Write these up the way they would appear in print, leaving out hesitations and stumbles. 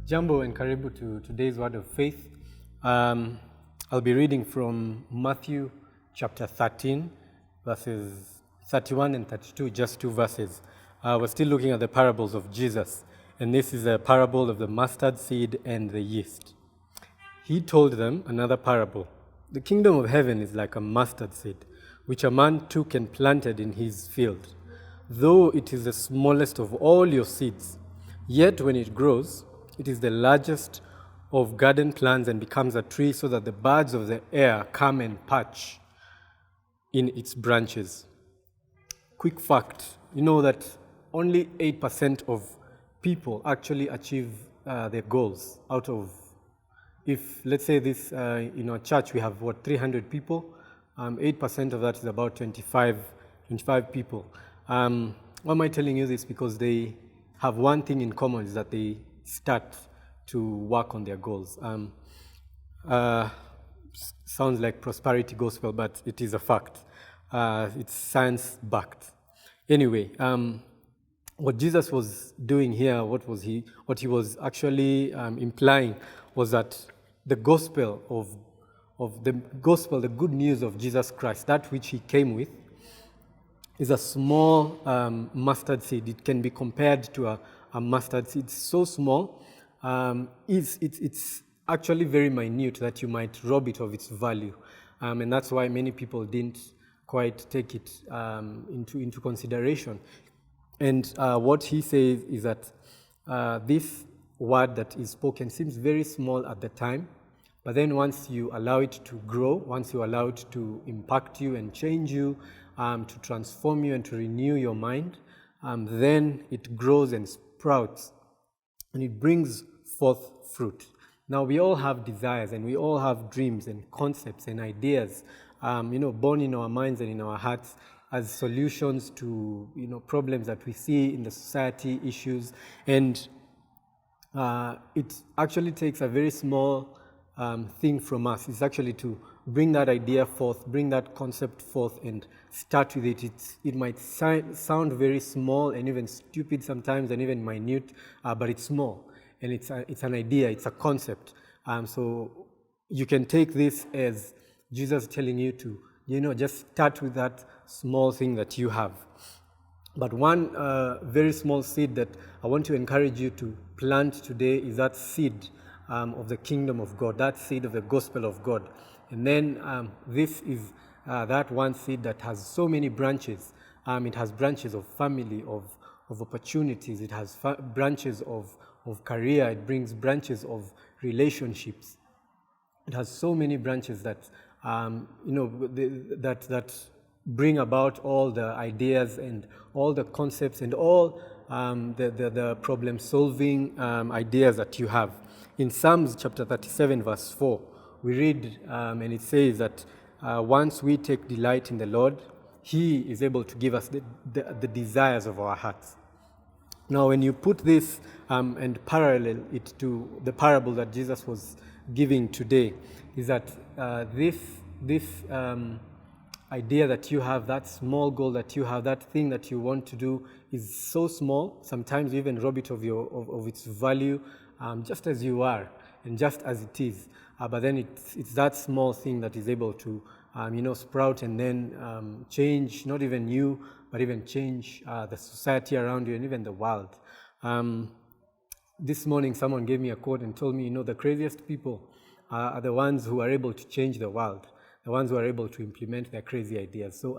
Jambo and karibu to today's word of faith. I'll be reading from Matthew chapter 13, verses 31 and 32, just two verses. We're still looking at the parables of Jesus, and this is a parable of the mustard seed and the yeast. He told them another parable. The kingdom of heaven is like a mustard seed, which a man took and planted in his field. Though it is the smallest of all your seeds, yet when it grows, it is the largest of garden plants and becomes a tree, so that the birds of the air come and perch in its branches. Quick fact, you know that only 8% of people actually achieve their goals out of, if let's say this, in our church we have 300 people, 8% of that is about 25 people. Why am I telling you this? Because they have one thing in common, is that they start to work on their goals. Sounds like prosperity gospel, but it is a fact. It's science-backed. Anyway, what Jesus was doing here, what he was actually implying was that the gospel of the gospel, the good news of Jesus Christ, that which he came with, is a small mustard seed. It can be compared to a mustard seed. It's so small, it's actually very minute that you might rob it of its value. And that's why many people didn't quite take it into consideration. And what he says is that this word that is spoken seems very small at the time, but then once you allow it to grow, once you allow it to impact you and change you, to transform you and to renew your mind, then it grows and sprouts and it brings forth fruit. Now, we all have desires and we all have dreams and concepts and ideas, born in our minds and in our hearts as solutions to, problems that we see in the society, issues. And it actually takes a very small thing from us. It's actually to bring that idea forth, bring that concept forth and start with it. It might sound very small and even stupid sometimes and even minute, but it's small. And it's an idea, it's a concept. So you can take this as Jesus telling you to, just start with that small thing that you have. But one very small seed that I want to encourage you to plant today is that seed of the kingdom of God, that seed of the gospel of God. And then this is that one seed that has so many branches. It has branches of family, of opportunities. It has branches of career. It brings branches of relationships. It has so many branches that that bring about all the ideas and all the concepts and all the problem-solving ideas that you have. In Psalms chapter 37, verse 4, we read, and it says that once we take delight in the Lord, he is able to give us the desires of our hearts. Now, when you put this and parallel it to the parable that Jesus was giving today, is that this idea that you have, that small goal that you have, that thing that you want to do is so small, sometimes you even rob it of its value, just as you are and just as it is. But then it's that small thing that is able to sprout and then change, not even you, but even change the society around you and even the world. This morning someone gave me a quote and told me, the craziest people are the ones who are able to change the world, the ones who are able to implement their crazy ideas. So,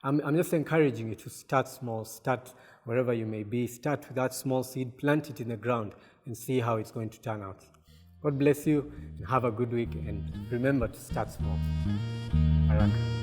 I'm just encouraging you to start small, start wherever you may be, start with that small seed, plant it in the ground and see how it's going to turn out. God bless you and have a good week, and remember to start small. Baraka.